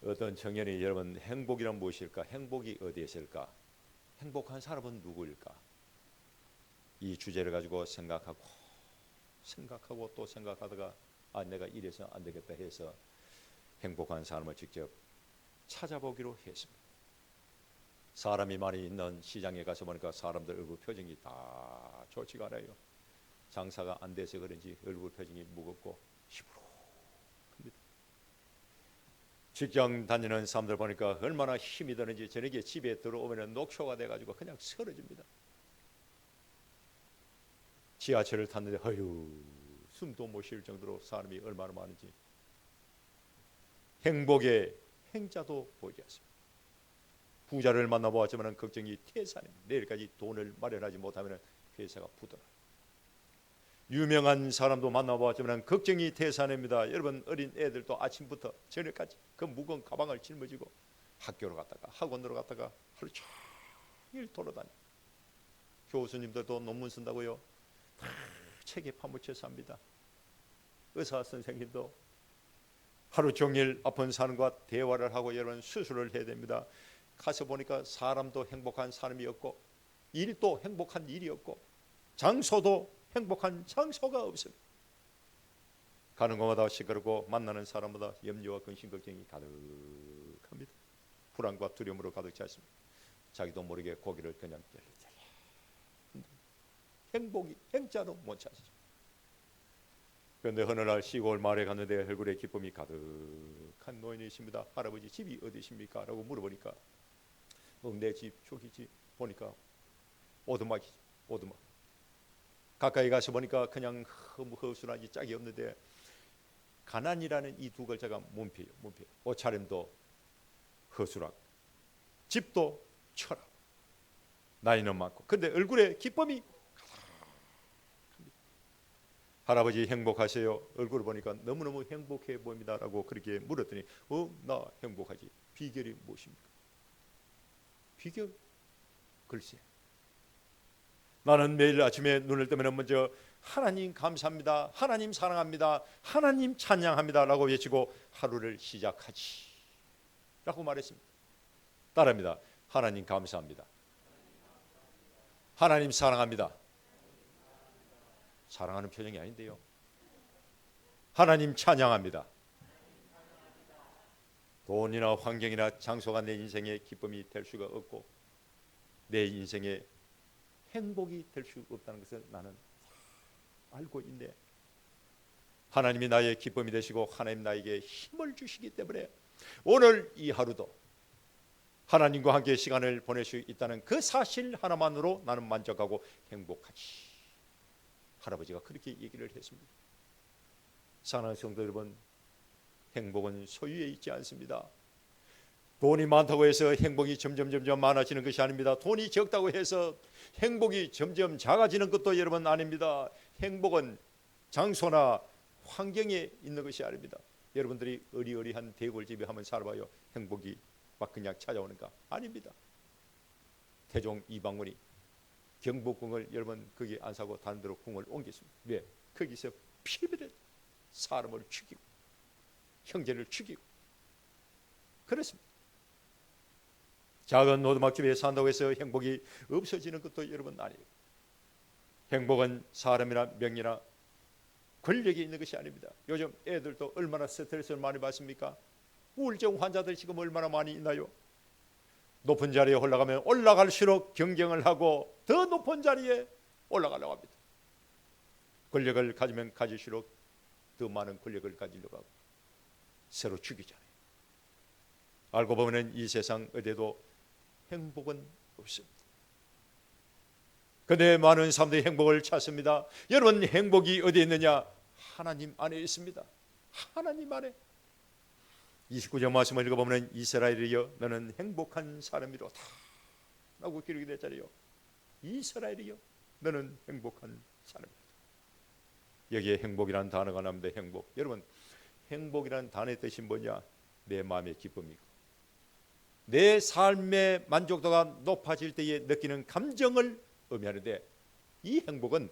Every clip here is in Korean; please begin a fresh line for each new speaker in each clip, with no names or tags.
어떤 청년이 여러분 행복이란 무엇일까? 행복이 어디에 있을까? 행복한 사람은 누구일까? 이 주제를 가지고 생각하고 또 생각하다가 내가 이래서 안 되겠다 해서 행복한 사람을 직접 찾아보기로 했습니다. 사람이 많이 있는 시장에 가서 보니까 사람들 얼굴 표정이 다 좋지가 않아요. 장사가 안 돼서 그런지 얼굴 표정이 무겁고 시무룩합니다. 직장 다니는 사람들 보니까 얼마나 힘이 드는지 저녁에 집에 들어오면 녹초가 돼가지고 그냥 쓰러집니다. 지하철을 탔는데 숨도 못 쉴 정도로 사람이 얼마나 많은지. 행복의 행자도 보이지 않습니다. 부자를 만나보았지만 걱정이 태산입니다. 내일까지 돈을 마련하지 못하면 회사가 부도나요. 유명한 사람도 만나보았지만 걱정이 태산입니다. 여러분 어린 애들도 아침부터 저녁까지 그 무거운 가방을 짊어지고 학교로 갔다가 학원으로 갔다가 하루 종일 돌아다니고, 교수님들도 논문 쓴다고요 다 책에 파묻혀 삽니다. 의사 선생님도 하루 종일 아픈 사람과 대화를 하고 여러분 수술을 해야 됩니다. 가서 보니까 사람도 행복한 사람이었고 일도 행복한 일이었고 장소도 행복한 장소가 없습니다. 가는 곳마다 시끄럽고 만나는 사람마다 염려와 근심 걱정이 가득합니다. 불안과 두려움으로 가득 차 있습니다. 자기도 모르게 고개를 그냥 쩔쩔 행복이 행자로 못 찾으죠. 그런데 어느 날 시골 마을에 갔는데 얼굴에 기쁨이 가득한 노인이 있습니다. 할아버지 집이 어디십니까? 라고 물어보니까 내 집 저기지. 보니까 오두막이지. 오두막. 가까이 가서 보니까 그냥 허술하지 짝이 없는데 가난이라는 이 두 글자가 문패예요. 문패. 옷차림도 허술하고 집도 철하고 나이는 많고 근데 얼굴에 기쁨이 가득합니다. 할아버지 행복하세요? 얼굴을 보니까 너무너무 행복해 보입니다 라고 그렇게 물었더니 나 행복하지. 비결이 무엇입니까? 비결? 글쎄, 나는 매일 아침에 눈을 뜨면 먼저 하나님 감사합니다, 하나님 사랑합니다, 하나님 찬양합니다 라고 외치고 하루를 시작하지 라고 말했습니다. 따라합니다. 하나님 감사합니다, 하나님 사랑합니다. 사랑하는 표정이 아닌데요. 하나님 찬양합니다. 돈이나 환경이나 장소가 내 인생의 기쁨이 될 수가 없고 내 인생의 행복이 될 수 없다는 것을 나는 알고 있네. 하나님이 나의 기쁨이 되시고 하나님 나에게 힘을 주시기 때문에 오늘 이 하루도 하나님과 함께 시간을 보낼 수 있다는 그 사실 하나만으로 나는 만족하고 행복하지. 할아버지가 그렇게 얘기를 했습니다. 사랑하는 성도 여러분, 행복은 소유에 있지 않습니다. 돈이 많다고 해서 행복이 점점 많아지는 것이 아닙니다. 돈이 적다고 해서 행복이 점점 작아지는 것도 여러분 아닙니다. 행복은 장소나 환경에 있는 것이 아닙니다. 여러분들이 어리어리한 대골집에 한번 살아봐요. 행복이 막 그냥 찾아오는가? 아닙니다. 태종 이방원이 경복궁을 여러분 거기 안 사고 다른 데로 궁을 옮겼습니다. 왜? 거기서 피비를 사람을 죽이고 형제를 죽이고 그렇습니다. 작은 오두막집에 산다고 해서 행복이 없어지는 것도 여러분 아니에요. 행복은 사람이나 명예나 권력이 있는 것이 아닙니다. 요즘 애들도 얼마나 스트레스를 많이 받습니까? 우울증 환자들 지금 얼마나 많이 있나요? 높은 자리에 올라가면 올라갈수록 경쟁을 하고 더 높은 자리에 올라가려고 합니다. 권력을 가지면 가질수록 더 많은 권력을 가지려고 하고 서로 죽이잖아요. 알고 보면 이 세상 어디에도 행복은 없습니다. 그런데 많은 사람들이 행복을 찾습니다. 여러분, 행복이 어디에 있느냐? 하나님 안에 있습니다. 하나님 안에. 29절 말씀을 읽어보면 이스라엘이여 너는 행복한 사람이로다 라고 기록이 됐잖아요. 이스라엘이여 너는 행복한 사람이로다. 여기에 행복이라는 단어가 나오는데 행복, 여러분 행복이라는 단어의 뜻이 뭐냐? 내 마음의 기쁨이고 내 삶의 만족도가 높아질 때에 느끼는 감정을 의미하는데 이 행복은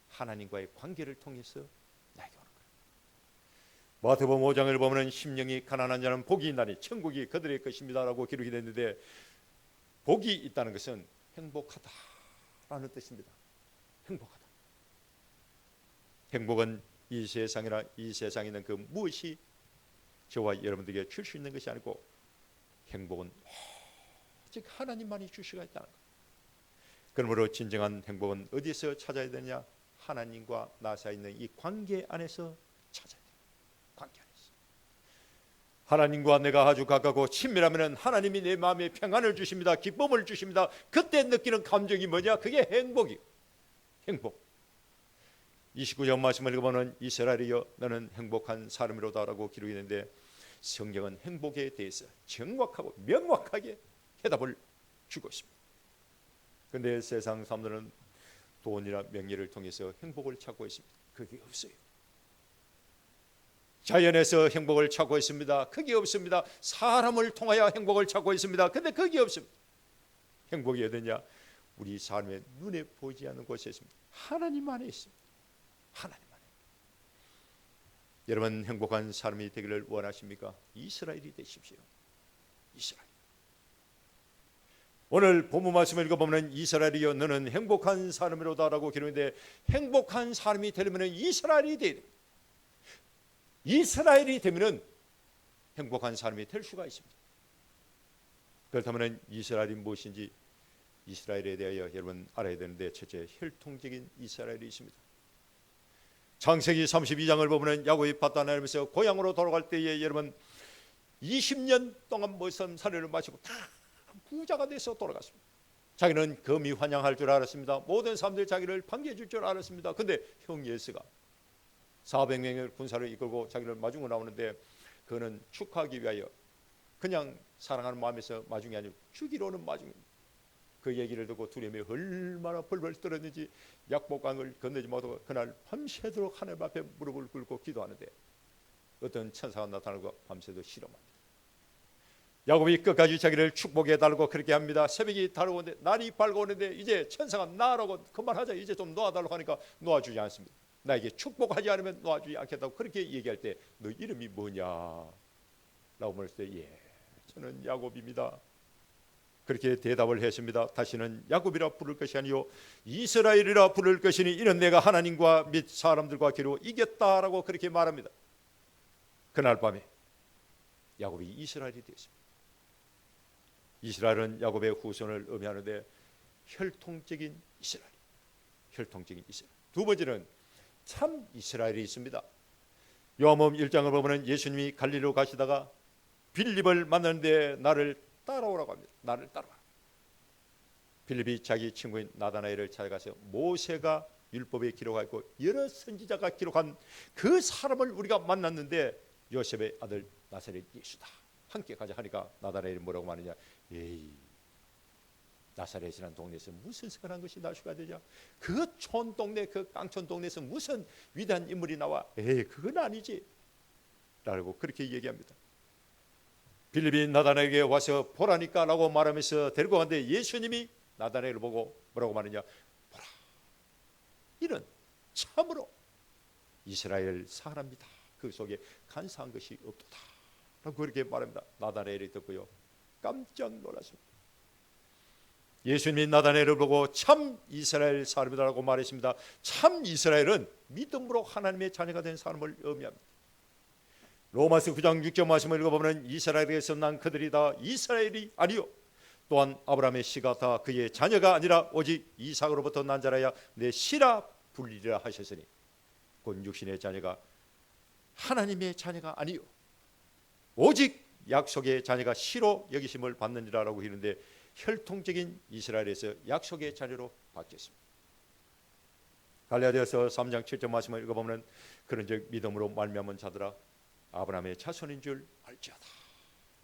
하나님과의 관계를 통해서 나에게 오는 거예요. 마태복음 5장을 보면 심령이 가난한 자는 복이 있나니 천국이 그들의 것입니다라고 기록이 됐는데, 복이 있다는 것은 행복하다라는 뜻입니다. 행복하다. 행복은 이 세상에 있는 그 무엇이 저와 여러분들에게 줄 수 있는 것이 아니고, 행복은 오직 하나님만이 줄 수가 있다는 것. 그러므로 진정한 행복은 어디서 찾아야 되냐? 하나님과 나 사이에 있는 이 관계 안에서 찾아야 돼요. 관계 안에서. 하나님과 내가 아주 가깝고 친밀하면 하나님이 내 마음에 평안을 주십니다. 기쁨을 주십니다. 그때 느끼는 감정이 뭐냐? 그게 행복이에요. 행복. 29절 말씀을 읽어보면 이스라엘이여 너는 행복한 사람이로다라고 기록이 있는데, 성경은 행복에 대해서 정확하고 명확하게 해답을 주고 있습니다. 그런데 세상 사람들은 돈이나 명예를 통해서 행복을 찾고 있습니다. 그게 없어요. 자연에서 행복을 찾고 있습니다. 그게 없습니다. 사람을 통하여 행복을 찾고 있습니다. 근데 그게 없습니다. 행복이 어디냐? 우리 삶의 눈에 보이지 않는 곳에 있습니다. 하나님 안에 있습니다. 하나님 안에. 여러분 행복한 사람이 되기를 원하십니까? 이스라엘이 되십시오. 이스라엘. 오늘 본문 말씀을 읽어보면 이스라엘이여 너는 행복한 사람이로다라고 기록했는데, 행복한 사람이 되려면 이스라엘이 돼야 됩니다. 이스라엘이 되면 행복한 사람이 될 수가 있습니다. 그렇다면 이스라엘이 무엇인지, 이스라엘에 대하여 여러분 알아야 되는데, 첫째 혈통적인 이스라엘이 있습니다. 창세기 32장을 보면 야곱이 밧단에서 고향으로 돌아갈 때에 여러분 20년 동안 무슨 사료를 마시고 다 부자가 돼서 돌아갔습니다. 자기는 금이 환영할 줄 알았습니다. 모든 사람들이 자기를 반겨해 줄 줄 알았습니다. 근데 형 예수가 400명의 군사를 이끌고 자기를 마중으로 나오는데, 그는 축하하기 위하여 그냥 사랑하는 마음에서 마중이 아니고 죽이로는 마중입니다. 그 얘기를 듣고 두려움이 얼마나 벌벌 떨었는지 약복강을 건너지 못하고 그날 밤새도록 하나님 앞에 무릎을 꿇고 기도하는데, 어떤 천사가 나타나고 밤새도 실험합니다. 야곱이 끝까지 자기를 축복해 달라고 그렇게 합니다. 새벽이 다가오는데, 날이 밝아오는데 이제 천사가 나라고 그만하자, 이제 좀 놓아달라고 하니까 놓아주지 않습니다. 나에게 축복하지 않으면 놓아주지 않겠다고 그렇게 얘기할 때, 너 이름이 뭐냐? 라고 물었을 때, 예, 저는 야곱입니다. 그렇게 대답을 했습니다. 다시는 야곱이라 부를 것이 아니요 이스라엘이라 부를 것이니 이는 내가 하나님과 및 사람들과 기로 이겼다라고 그렇게 말합니다. 그날 밤에 야곱이 이스라엘이 되었습니다. 이스라엘은 야곱의 후손을 의미하는데 혈통적인 이스라엘, 혈통적인 이스라엘. 두 번째는 참 이스라엘이 있습니다. 요한복음 1장을 보면 예수님이 갈릴리로 가시다가 빌립을 만나는데 나를 따라오라고 합니다. 나를 따라와. 빌립이 자기 친구인 나다나엘을 찾아가서 모세가 율법에 기록하고 여러 선지자가 기록한 그 사람을 우리가 만났는데 요셉의 아들 나사렛 예수다. 함께 가자 하니까 나다나엘이 뭐라고 말하냐? 에이, 나사렛이라는 동네에서 무슨 선한 것이 날 수가 되냐? 그 촌동네, 그 깡촌 동네에서 무슨 위대한 인물이 나와? 에이, 그건 아니지. 라고 그렇게 얘기합니다. 빌립이 나다나엘에게 와서 보라니까 라고 말하면서 데리고 갔는데, 예수님이 나다나엘을 보고 뭐라고 말하냐? 보라, 이는 참으로 이스라엘 사람이다. 그 속에 간사한 것이 없도다 라고 그렇게 말합니다. 나다나엘이 듣고요 깜짝 놀랐습니다. 예수님이 나다나엘을 보고 참 이스라엘 사람이다라고 말했습니다. 참 이스라엘은 믿음으로 하나님의 자녀가 된 사람을 의미합니다. 로마서 9장 6절 말씀을 읽어보면 이스라엘에서 난 그들이 다 이스라엘이 아니요 또한 아브라함의 씨가 다 그의 자녀가 아니라 오직 이삭으로부터 난 자라야 내 씨라 불리리라 하셨으니, 곧 육신의 자녀가 하나님의 자녀가 아니요 오직 약속의 자녀가 씨로 여기심을 받느니라라고 하는데, 혈통적인 이스라엘에서 약속의 자녀로 바뀌었습니다. 갈라디아서 3장 7절 말씀을 읽어보면 그런즉 믿음으로 말미암은 자들아 아브라함의 자손인 줄 알지어다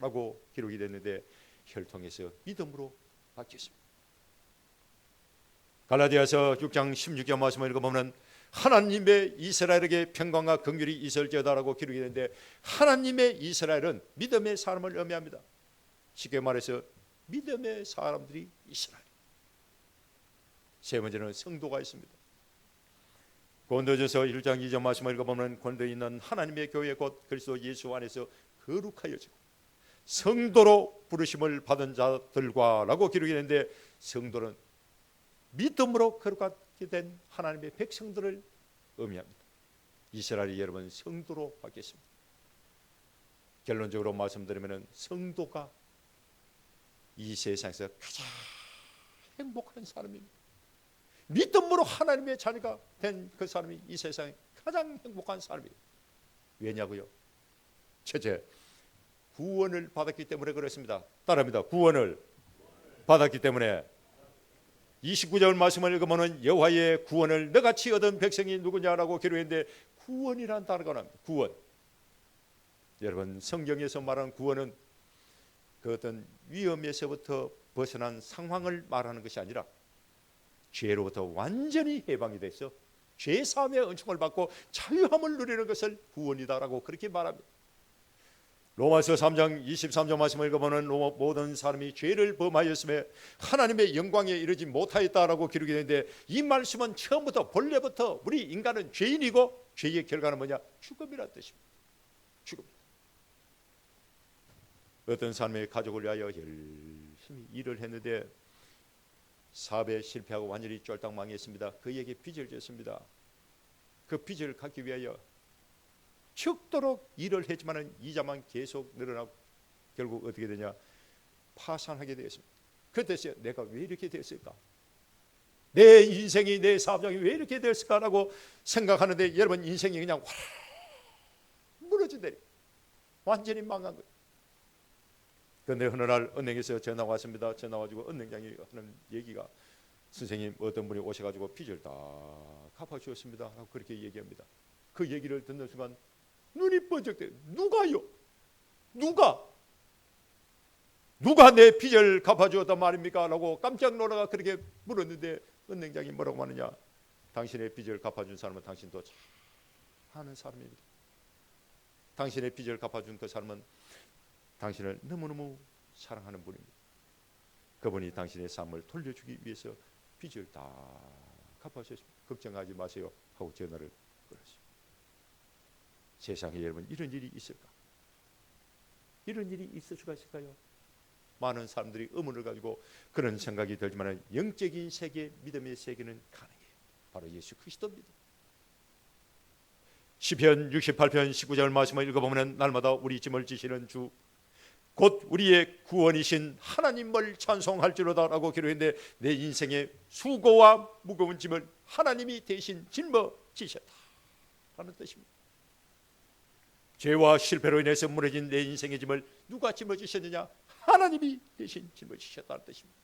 라고 기록이 됐는데, 혈통에서 믿음으로 바뀌었습니다. 갈라디아서 6장 16절 말씀을 읽어보면 하나님의 이스라엘에게 평강과 긍휼이 있을지어다라고 기록이 되는데, 하나님의 이스라엘은 믿음의 사람을 의미합니다. 쉽게 말해서 믿음의 사람들이 이스라엘. 세 번째는 성도가 있습니다. 고린도전서 1장 2절 말씀을 읽어보면 고린도에 있는 하나님의 교회 곧 그리스도 예수 안에서 거룩하여지고 성도로 부르심을 받은 자들과라고 기록이 있는데, 성도는 믿음으로 거룩하게 된 하나님의 백성들을 의미합니다. 이스라엘이 여러분 성도로 바뀌었습니다. 결론적으로 말씀드리면 성도가 이 세상에서 가장 행복한 사람입니다. 믿음으로 하나님의 자녀가 된 그 사람이 이 세상에 가장 행복한 사람이에요. 왜냐고요? 첫째, 구원을 받았기 때문에 그렇습니다. 따라합니다. 구원을 받았기 때문에. 29절 말씀을 읽으면 여호와의 구원을 너같이 얻은 백성이 누구냐라고 기록했는데, 구원이란 단어가 나옵니다. 구원. 여러분 성경에서 말하는 구원은 그 어떤 위험에서부터 벗어난 상황을 말하는 것이 아니라 죄로부터 완전히 해방이 돼서 죄 사함의 은총을 받고 자유함을 누리는 것을 구원이다라고 그렇게 말합니다. 로마서 3장 23절 말씀을 읽어보면 모든 사람이 죄를 범하였음에 하나님의 영광에 이르지 못하였다라고 기록이 되는데, 이 말씀은 처음부터 본래부터 우리 인간은 죄인이고 죄의 결과는 뭐냐? 죽음이라는 뜻입니다. 죽음. 어떤 사람의 가족을 위하여 열심히 일을 했는데 사업에 실패하고 완전히 쫄딱망했습니다. 그에게 빚을 졌습니다. 그 빚을 갚기 위하여 죽도록 일을 했지만 이자만 계속 늘어나고 결국 어떻게 되냐? 파산하게 되었습니다. 그때서 내가 왜 이렇게 됐을까? 내 인생이, 내 사업장이 왜 이렇게 됐을까라고 생각하는데, 여러분 인생이 그냥 무너진다. 완전히 망한 거예요. 그런데 어느 날 은행에서 전화가 왔습니다. 전화 가지고 은행장이 하는 얘기가, 선생님 어떤 분이 오셔가지고 빚을 다 갚아주었습니다 하고 그렇게 얘기합니다. 그 얘기를 듣는 순간 눈이 번쩍대요. 누가요? 누가 내 빚을 갚아주었단 말입니까? 라고 깜짝 놀라가 그렇게 물었는데, 은행장이 뭐라고 하느냐? 당신의 빚을 갚아준 사람은 당신도 잘 아는 사람입니다. 당신의 빚을 갚아준 그 사람은 당신을 너무너무 사랑하는 분입니다. 그분이 당신의 삶을 돌려주기 위해서 빚을 다 갚아주셨습니다. 걱정하지 마세요 하고 전화를 끊었어요. 세상에 여러분 이런 일이 있을까? 이런 일이 있을 수가 있을까요? 많은 사람들이 의문을 가지고 그런 생각이 들지만 영적인 세계, 믿음의 세계는 가능해요. 바로 예수 그리스도입니다. 시편 68편 19절 말씀을 읽어보면 날마다 우리 짐을 지시는 주 곧 우리의 구원이신 하나님을 찬송할지로다 라고 기록했는데, 내 인생의 수고와 무거운 짐을 하나님이 대신 짊어지셨다 라는 뜻입니다. 죄와 실패로 인해서 무너진 내 인생의 짐을 누가 짊어지셨느냐? 하나님이 대신 짊어지셨다는 뜻입니다.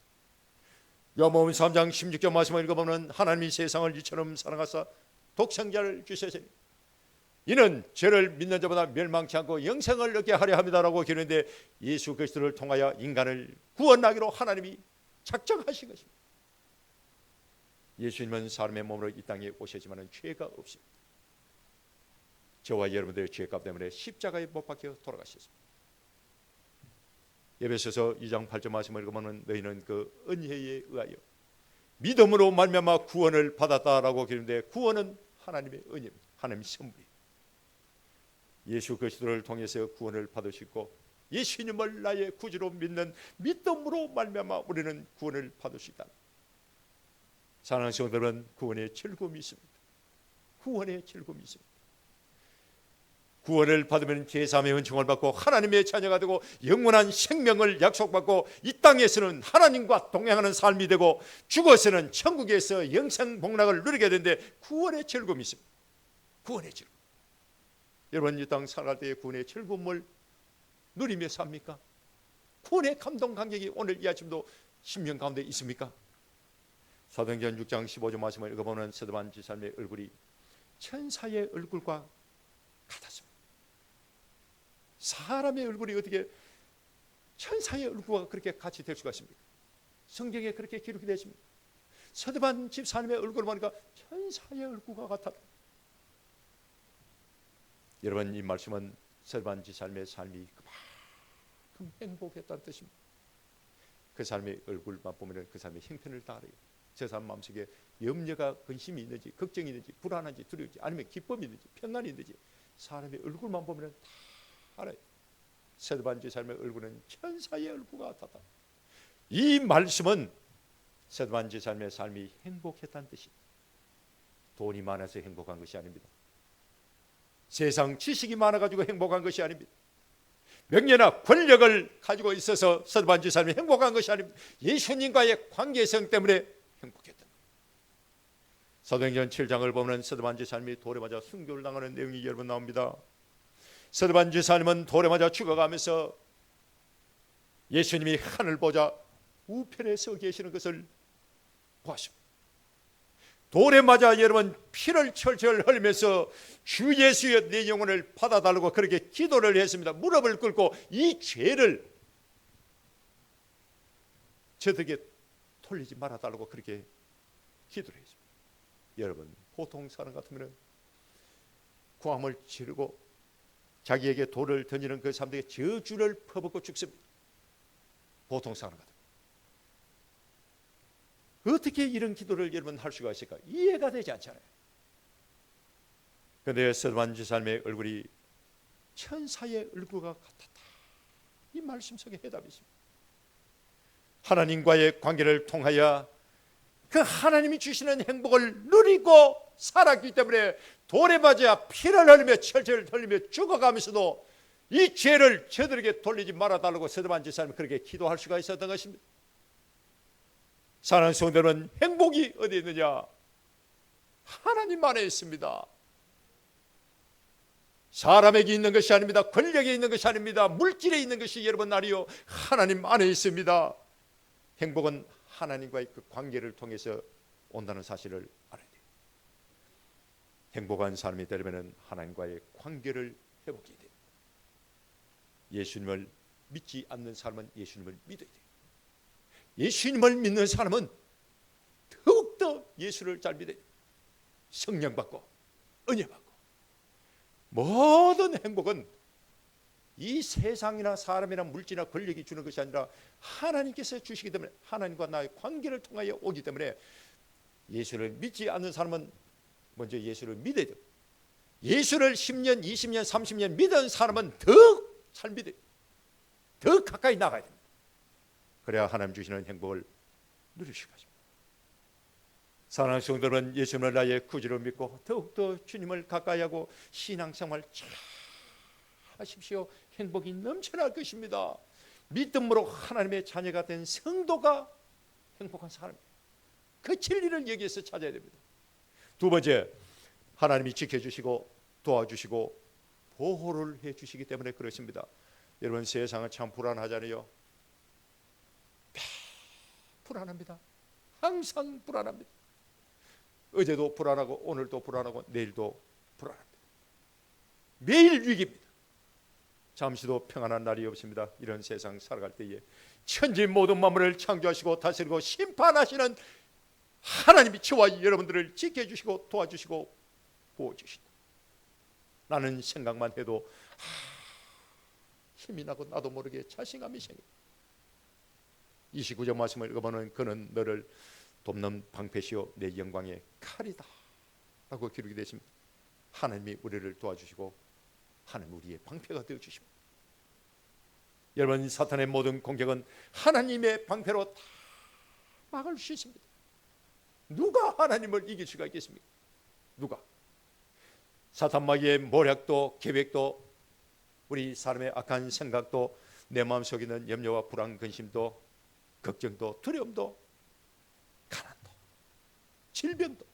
요한복음 3장 16절 말씀을 읽어보면 하나님이 세상을 이처럼 사랑하사 독생자를 주셨으니 이는 죄를 믿는 자보다 멸망치 않고 영생을 얻게 하려 합니다라고 기록했는데, 예수 그리스도를 통하여 인간을 구원하기로 하나님이 작정하신 것입니다. 예수님은 사람의 몸으로 이 땅에 오셨지만 죄가 없습니다. 저와 여러분들의 죄값 때문에 십자가에 못 박혀 돌아가셨습니다. 에베소서 2장 8절 말씀을 읽으면 너희는 그 은혜에 의하여 믿음으로 말미암아 구원을 받았다라고 기록했는데, 구원은 하나님의 은혜입니다. 하나님의 선물이에요. 예수 그리스도를 통해서 구원을 받으시고 예수님을 나의 구주로 믿는 믿음으로 말미암아 우리는 구원을 받을 수 있다. 사랑하는 성도들은 구원의 즐거움이 있습니다. 구원의 즐거움이 있습니다. 구원을 받으면 제사함의 은총을 받고 하나님의 자녀가 되고 영원한 생명을 약속받고 이 땅에서는 하나님과 동행하는 삶이 되고 죽어서는 천국에서 영생 복락을 누리게 되는데, 구원의 즐거움이 있습니다. 구원의 즐거움. 여러분 이 땅 살아갈 때의 구원의 즐거움을 누리며 삽니까? 구원의 감동 감격이 오늘 이 아침도 심령 가운데 있습니까? 사도행전 6장 15절 말씀을 읽어보면 스데반 지사님의 얼굴이 천사의 얼굴과 같았습니다. 사람의 얼굴이 어떻게 천사의 얼굴과 그렇게 같이 될 수가 있습니까? 성경에 그렇게 기록이 되어 있습니다. 스데반 집사님의 얼굴을 보니까 천사의 얼굴과 같았다. 여러분 이 말씀은 스데반 집사님의 삶이 그만큼 행복했다는 뜻입니다. 그 사람의 얼굴만 보면 그 사람의 형편을 다 알아요. 저 사람 마음속에 염려가 근심이 있는지, 걱정이 있는지, 불안한지, 두려운지, 아니면 기쁨이 있는지, 평안이 있는지 사람의 얼굴만 보면 다 알아요. 스데반주의 삶의 얼굴은 천사의 얼굴 같았다. 이 말씀은 스데반주의 삶의 삶이 행복했다는 뜻입니다. 돈이 많아서 행복한 것이 아닙니다. 세상 지식이 많아가지고 행복한 것이 아닙니다. 명예나 권력을 가지고 있어서 스데반주의 삶이 행복한 것이 아닙니다. 예수님과의 관계성 때문에 행복했던 거예요. 사도행전 7장을 보면 스데반주의 삶이 돌에 맞아 순교를 당하는 내용이 여러 번 나옵니다. 스데반주의 삶은 돌에 맞아 죽어가면서 예수님이 하늘 보자 우편에 서 계시는 것을 보았습니다. 돌에 맞아 여러분 피를 철철 흘리면서 주 예수여 내 영혼을 받아달라고 그렇게 기도를 했습니다. 무릎을 꿇고 이 죄를 저들에게 돌리지 말아달라고 그렇게 기도를 했습니다. 여러분 보통 사람 같으면 고함을 지르고 자기에게 돌을 던지는 그 사람들에게 저주를 퍼붓고 죽습니다. 보통 사람 같으면 어떻게 이런 기도를 여러분 할 수가 있을까? 이해가 되지 않잖아요. 그런데 스데반주의 삶의 얼굴이 천사의 얼굴과 같았다. 이 말씀 속에 해답이 있습니다. 하나님과의 관계를 통하여 그 하나님이 주시는 행복을 누리고 살았기 때문에 돌에 맞아 피를 흘리며 철철 흘리며 죽어가면서도 이 죄를 저들에게 돌리지 말아달라고 스데반주의 삶이 그렇게 기도할 수가 있었던 것입니다. 사랑하는 성도들은 행복이 어디에 있느냐? 하나님 안에 있습니다. 사람에게 있는 것이 아닙니다. 권력에 있는 것이 아닙니다. 물질에 있는 것이 여러분 아니요 하나님 안에 있습니다. 행복은 하나님과의 그 관계를 통해서 온다는 사실을 알아야 돼요. 행복한 사람이 되려면 하나님과의 관계를 회복해야 돼요. 예수님을 믿지 않는 사람은 예수님을 믿어야 돼요. 예수님을 믿는 사람은 더욱더 예수를 잘 믿어야 돼요. 성령 받고 은혜 받고 모든 행복은 이 세상이나 사람이나 물질이나 권력이 주는 것이 아니라 하나님께서 주시기 때문에 하나님과 나의 관계를 통하여 오기 때문에 예수를 믿지 않는 사람은 먼저 예수를 믿어야 돼요. 예수를 10년, 20년, 30년 믿은 사람은 더 잘 믿어요. 더 가까이 나가야 됩니다. 그래야 하나님 주시는 행복을 누릴 수가 있습니다. 사랑하는 성도들은 예수님을 나의 구주로 믿고 더욱더 주님을 가까이 하고 신앙생활 잘 하십시오. 행복이 넘쳐날 것입니다. 믿음으로 하나님의 자녀가 된 성도가 행복한 사람이에요. 그 진리를 여기에서 찾아야 됩니다. 두 번째, 하나님이 지켜주시고 도와주시고 보호를 해주시기 때문에 그렇습니다. 여러분 세상은 참 불안하잖아요. 불안합니다. 항상 불안합니다. 어제도 불안하고 오늘도 불안하고 내일도 불안합니다. 매일 위기입니다. 잠시도 평안한 날이 없습니다. 이런 세상 살아갈 때에 천지 모든 만물을 창조하시고 다스리고 심판하시는 하나님이 저와 여러분들을 지켜주시고 도와주시고 보호주신다. 나는 생각만 해도 힘이 나고 나도 모르게 자신감이 생깁니다. 29절 말씀을 읽어보면 그는 너를 돕는 방패시오 내 영광의 칼이다 라고 기록이 되어 있습니다. 하나님이 우리를 도와주시고 하나님 우리의 방패가 되어주십니다. 여러분 사탄의 모든 공격은 하나님의 방패로 다 막을 수 있습니다. 누가 하나님을 이길 수가 있겠습니까? 누가? 사탄 마귀의 모략도 계획도 우리 사람의 악한 생각도 내 마음속에 있는 염려와 불안 근심도 걱정도 두려움도 가난도 질병도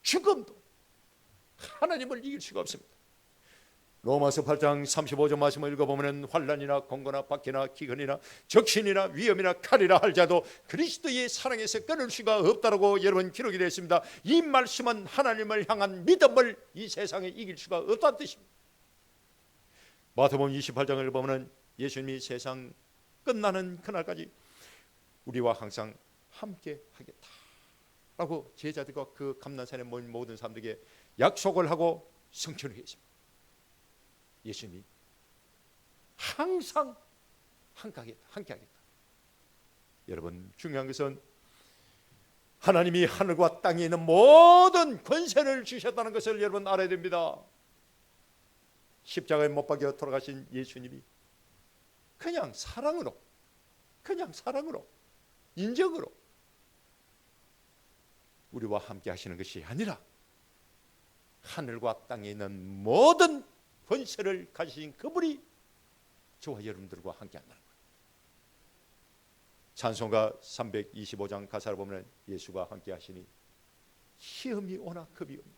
죽음도 하나님을 이길 수가 없습니다. 로마서 8장 35절 말씀을 읽어보면 환난이나 공고나 박해나 기근이나 적신이나 위험이나 칼이라 할지라도 그리스도의 사랑에서 끊을 수가 없다라고 여러분 기록이 되어 있습니다. 이 말씀은 하나님을 향한 믿음을 이 세상에 이길 수가 없다는 뜻입니다. 마태복음 28장을 보면 예수님이 세상 끝나는 그날까지 우리와 항상 함께 하겠다라고 제자들과 그 감난산에 모인 모든 사람들에게 약속을 하고 성취를 했습니다. 예수님이 항상 함께 하겠다. 여러분 중요한 것은 하나님이 하늘과 땅에 있는 모든 권세를 주셨다는 것을 여러분 알아야 됩니다. 십자가에 못 박혀 돌아가신 예수님이 그냥 사랑으로 인정으로 우리와 함께 하시는 것이 아니라 하늘과 땅에 있는 모든 권세를 가지신 그분이 저와 여러분들과 함께 한다는 거예요. 찬송가 325장 가사를 보면 예수가 함께 하시니 시험이 오나 겁이 없니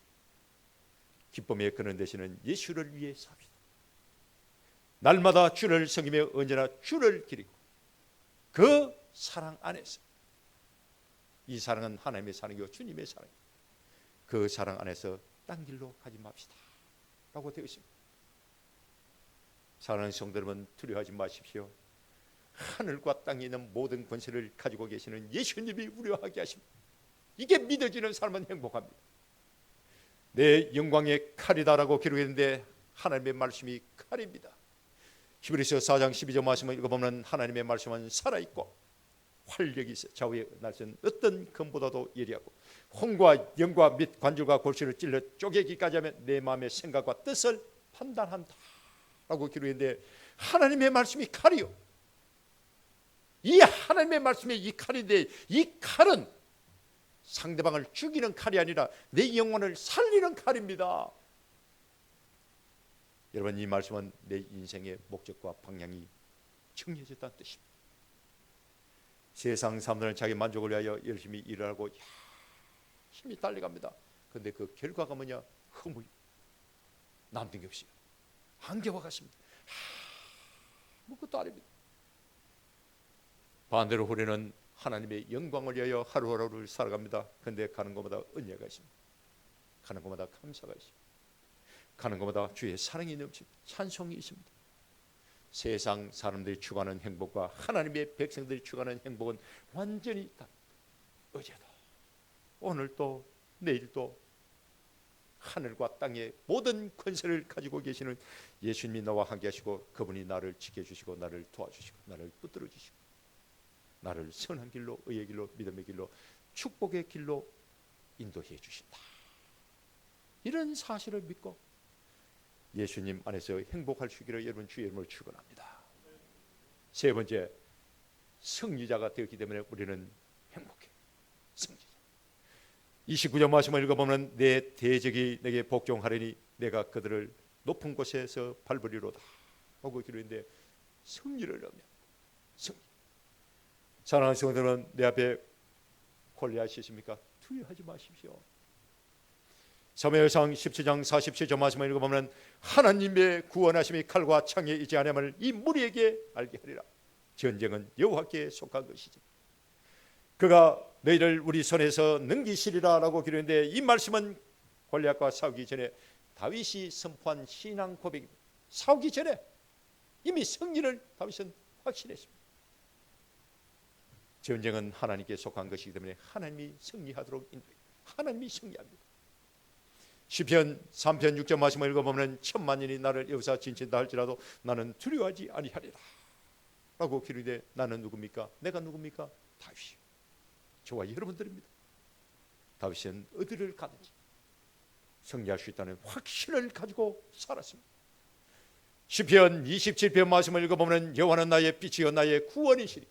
기쁨의 근원 되시는 예수를 위해 삽시다. 날마다 주를 섬기며 언제나 주를 기리고 그 사랑 안에서, 이 사랑은 하나님의 사랑이고 주님의 사랑이고 그 사랑 안에서 딴 길로 가지 맙시다 라고 되어 있습니다. 사랑하는 성도 여러분, 두려워하지 마십시오. 하늘과 땅에 있는 모든 권세를 가지고 계시는 예수님이 우리와 함께 하십니다. 이게 믿어지는 삶은 행복합니다. 내 영광의 칼이다라고 기록했는데 하나님의 말씀이 칼입니다. 히브리서 4장 12절 말씀을 읽어보면 하나님의 말씀은 살아있고 활력이 있어 좌우의 날선 어떤 검보다도 예리하고 혼과 영과 및 관절과 골수를 찔러 쪼개기까지 하면 내 마음의 생각과 뜻을 판단한다 라고 기록했는데 하나님의 말씀이 칼이요. 이 하나님의 말씀이 이 칼인데 이 칼은 상대방을 죽이는 칼이 아니라 내 영혼을 살리는 칼입니다. 여러분, 이 말씀은 내 인생의 목적과 방향이 정해졌다는 뜻입니다. 세상 사람들은 자기 만족을 위하여 열심히 일을 하고 힘이 달려갑니다. 그런데 그 결과가 뭐냐? 허무요. 남는 게 없어요. 한계와 같습니다. 아무것도 아닙니다. 반대로 우리는 하나님의 영광을 위하여 하루하루를 살아갑니다. 그런데 가는 곳마다 은혜가 있습니다. 가는 곳마다 감사가 있습니다. 가는 곳마다 주의 사랑이 넘칩니다. 찬송이 있습니다. 세상 사람들이 추구하는 행복과 하나님의 백성들이 추구하는 행복은 완전히 다릅니다. 어제도 오늘도 내일도 하늘과 땅의 모든 권세를 가지고 계시는 예수님이 나와 함께 하시고 그분이 나를 지켜주시고 나를 도와주시고 나를 붙들어 주시고 나를 선한 길로, 의의 길로, 믿음의 길로, 축복의 길로 인도해 주신다. 이런 사실을 믿고 예수님 안에서 행복할 수 있기를 여러분 주의 이름으로 축원합니다. 세 번째, 승리자가 되었기 때문에 우리는 행복해. 승리자. 29절 말씀을 읽어보면 내 대적이 내게 복종하리니 내가 그들을 높은 곳에서 밟으리로다 하고 기록했는데 승리를 얻으면 승리. 사랑하는 성도들은 내 앞에 골리앗이 있습니까? 두려워하지 마십시오. 사무엘상 17장 47절 말씀을 읽어보면 하나님의 구원하심이 칼과 창에 있지 않음을 이 무리에게 알게 하리라. 전쟁은 여호와께 속한 것이지 그가 너희를 우리 손에서 넘기시리라 라고 기록했는데 이 말씀은 골리앗과 싸우기 전에 다윗이 선포한 신앙 고백입니다. 싸우기 전에 이미 승리를 다윗은 확신했습니다. 전쟁은 하나님께 속한 것이기 때문에 하나님이 승리하도록 인도해요. 하나님이 승리합니다. 시편 3편 6절 말씀을 읽어보면 천만인이 나를 여기서 진친다 할지라도 나는 두려워하지 아니하리라 라고 기록돼 나는 누굽니까? 내가 누굽니까? 다윗이요. 저와 여러분들입니다. 다윗은 어디를 가든지 승리할 수 있다는 확신을 가지고 살았습니다. 시편 27편 말씀을 읽어보면 여호와는 나의 빛이요 나의 구원이시니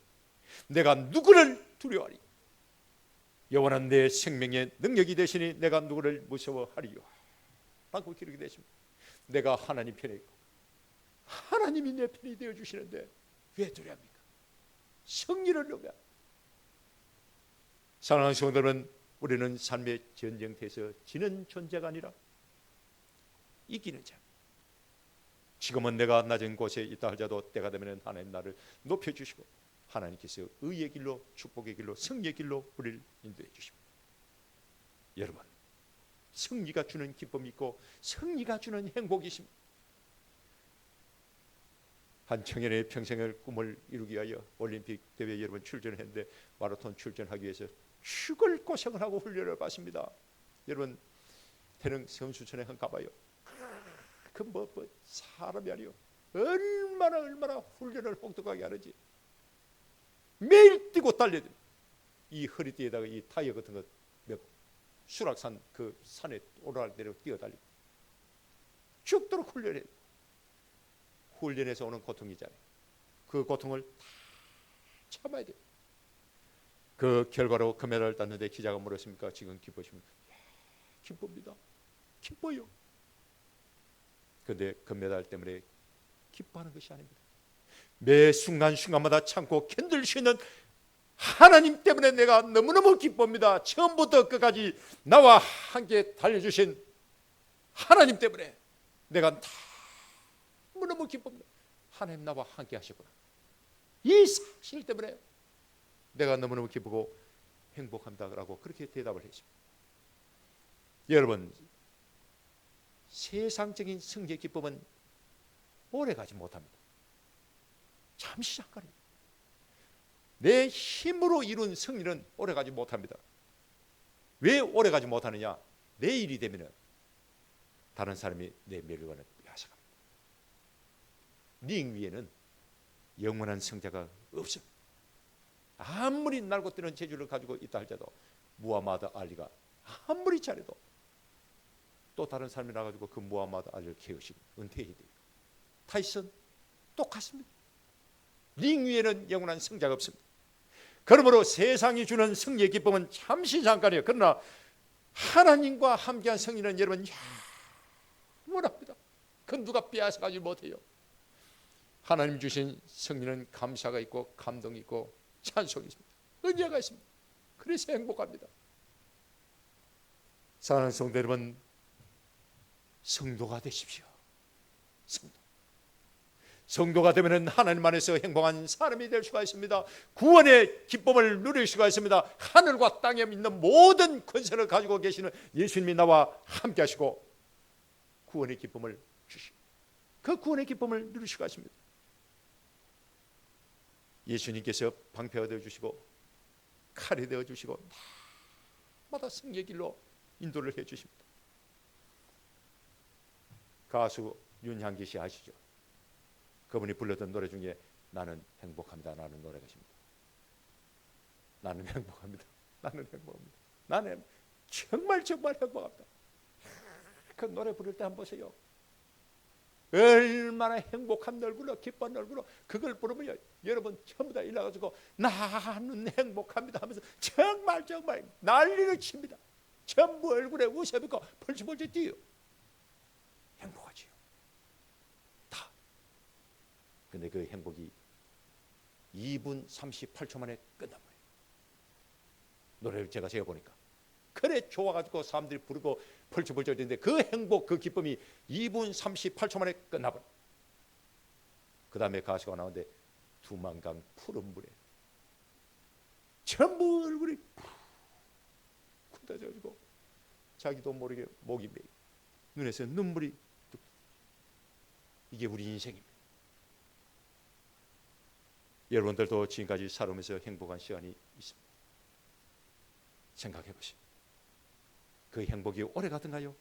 내가 누구를 두려워하리. 여호와는 내 생명의 능력이 되시니 내가 누구를 무서워하리요 라고 기록이 되십니다. 내가 하나님 편에 있고 하나님이 내 편이 되어주시는데 왜 두려워합니까? 승리를 얻어야. 사랑하는 성도들은 우리는 삶의 전쟁터에서 지는 존재가 아니라 이기는 자. 지금은 내가 낮은 곳에 있다 할지라도 때가 되면 하나님 나를 높여주시고 하나님께서 의의 길로, 축복의 길로, 승리의 길로 우리를 인도해 주십니다. 여러분, 승리가 주는 기쁨이 있고 승리가 주는 행복이 있습니다. 한 청년의 평생을 꿈을 이루기 위하여 올림픽 대회에 여러분 출전을 했는데 마라톤 출전하기 위해서 죽을 고생을 하고 훈련을 받습니다. 여러분 태릉 선수촌에 한번 가봐요. 뭐 사람이 아니요. 얼마나 훈련을 혹독하게 하는지 매일 뛰고 달려야 됩니다. 이 허리띠에다가 이 타이어 같은 거 몇 수락산 그 산에 오르락내리락 뛰어달리고 죽도록 훈련해. 훈련에서 오는 고통이잖아요. 그 고통을 다 참아야 돼요. 그 결과로 금메달을 땄는데 기자가 물었습니까? 지금 기쁘십니까? 기쁩니다. 기뻐요. 그런데 금메달 때문에 기뻐하는 것이 아닙니다. 매 순간순간마다 참고 견딜 수 있는 하나님 때문에 내가 너무너무 기쁩니다. 처음부터 끝까지 나와 함께 달려주신 하나님 때문에 내가 너무너무 기쁩니다. 하나님 나와 함께 하시구나. 이 사실 때문에 내가 너무너무 기쁘고 행복합니다라고 그렇게 대답을 했습니다. 여러분, 세상적인 승리의 기쁨은 오래가지 못합니다. 잠시 잠깐입니다. 내 힘으로 이룬 승리는 오래가지 못합니다. 왜 오래가지 못하느냐? 내일이 되면 다른 사람이 내 멸관을 빼앗아갑니다. 링 위에는 영원한 승자가 없습니다. 아무리 날고 뛰는 재주를 가지고 있다 할지라도 무하마드 알리가 아무리 잘해도 또 다른 사람이 나가지고 그 무하마드 알리를 케어시고 은퇴해야 돼요. 타이슨 똑같습니다. 링 위에는 영원한 승자가 없습니다. 그러므로 세상이 주는 승리의 기쁨은 잠시 잠깐이에요. 그러나 하나님과 함께한 승리는 여러분 영원합니다. 그건 누가 빼앗아가지 못해요. 하나님 주신 승리는 감사가 있고 감동이 있고 찬송이 있습니다. 은혜가 있습니다. 그래서 행복합니다. 사랑하는 성도 여러분, 성도가 되십시오. 성도가 되면 하나님 안에서 행복한 사람이 될 수가 있습니다. 구원의 기쁨을 누릴 수가 있습니다. 하늘과 땅에 있는 모든 권세를 가지고 계시는 예수님이 나와 함께 하시고 구원의 기쁨을 주시고 그 구원의 기쁨을 누릴 수가 있습니다. 예수님께서 방패가 되어주시고 칼이 되어주시고 날마다 승리의 길로 인도를 해주십니다. 가수 윤향기 씨 아시죠? 그분이 불렀던 노래 중에 나는 행복합니다 라는 노래가 있습니다. 나는 행복합니다. 나는 행복합니다. 나는 정말 행복합니다. 그 노래 부를 때 한번 보세요. 얼마나 행복한 얼굴로 기쁜 얼굴로 그걸 부르면 여러분 전부 다 일어나가지고 나는 행복합니다 하면서 정말 난리를 칩니다. 전부 얼굴에 웃음이 있고 펄쩍펄쩍 뛰어요. 행복하지요. 다. 근데 그 행복이 2분 38초 만에 끝나버려요. 노래를 제가 세어보니까 그래 좋아가지고 사람들이 부르고 펄쩍펄쩍 뛰는데 그 행복 그 기쁨이 2분 38초 만에 끝나버려요. 그 다음에 가수가 나오는데 두만강 푸른 물에 전부 얼굴이 굳어져가지고 자기도 모르게 목이 메이 눈에서 눈물이 뚝. 이게 우리 인생입니다. 여러분들도 지금까지 살아오면서 행복한 시간이 있습니다. 생각해 보시오. 그 행복이 오래 가든가요?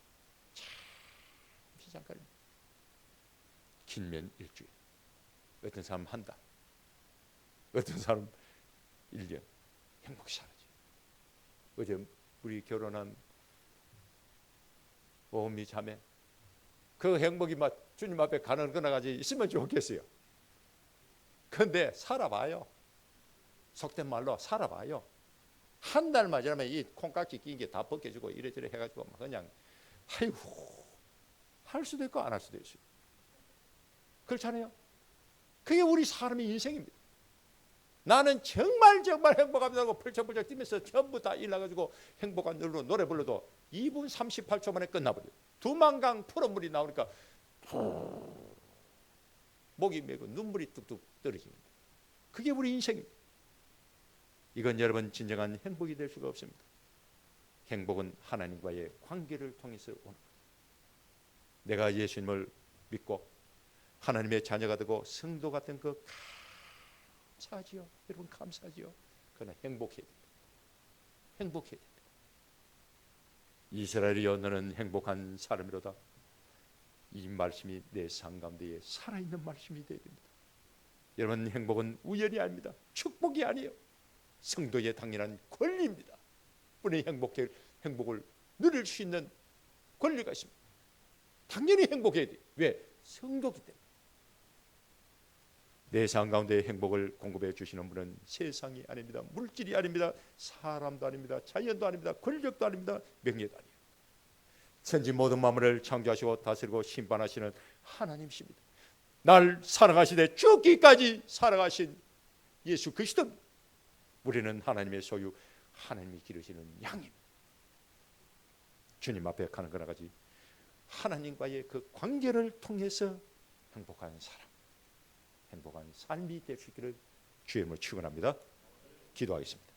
잠깐. 길면 일주일, 어떤 사람 한 달, 어떤 사람 1년 행복이 사라지. 어제 우리 결혼한 오미 자매 그 행복이 막 주님 앞에 가는 거나가지 있으면 좋겠어요. 그런데 살아봐요. 속된 말로 살아봐요. 한 달만 지나면 이 콩깍지 낀 게 다 벗겨지고 이래저래 해가지고 막 그냥 아이고 할 수도 있고 안 할 수도 있어요. 그렇잖아요. 그게 우리 사람의 인생입니다. 나는 정말 행복합니다고 펄쩍펄쩍 뛰면서 전부 다 일나가지고 행복한 노래로 노래 불러도 2분 38초 만에 끝나버려요. 두만강 푸른 물이 나오니까 목이 메고 눈물이 뚝뚝 떨어집니다. 그게 우리 인생입니다. 이건 여러분 진정한 행복이 될 수가 없습니다. 행복은 하나님과의 관계를 통해서 오는 거예요. 내가 예수님을 믿고 하나님의 자녀가 되고 성도가 된 그 감사하지요. 여러분 감사하지요. 그러나 행복해야 됩니다. 행복해야 됩니다. 이스라엘이여 너는 행복한 사람이로다. 이 말씀이 내 삶 가운데에 살아있는 말씀이 되어야 됩니다. 여러분 행복은 우연이 아닙니다. 축복이 아니에요. 성도의 당연한 권리입니다. 뿐의 행복을 누릴 수 있는 권리가 있습니다. 당연히 행복해야 돼. 왜? 성도기 때문에. 내 삶 가운데 행복을 공급해 주시는 분은 세상이 아닙니다. 물질이 아닙니다. 사람도 아닙니다. 자연도 아닙니다. 권력도 아닙니다. 명예도 아니에요. 천지 모든 만물을 창조하시고 다스리고 심판하시는 하나님이십니다. 날 사랑하시되 죽기까지 살아가신 예수 그리스도. 우리는 하나님의 소유, 하나님이 기르시는 양입니다. 주님 앞에 가는 거나 가지 하나님과의 그 관계를 통해서 행복한 사람, 행복한 삶이 될 수 있기를 주의 이름으로 축원합니다. 기도하겠습니다.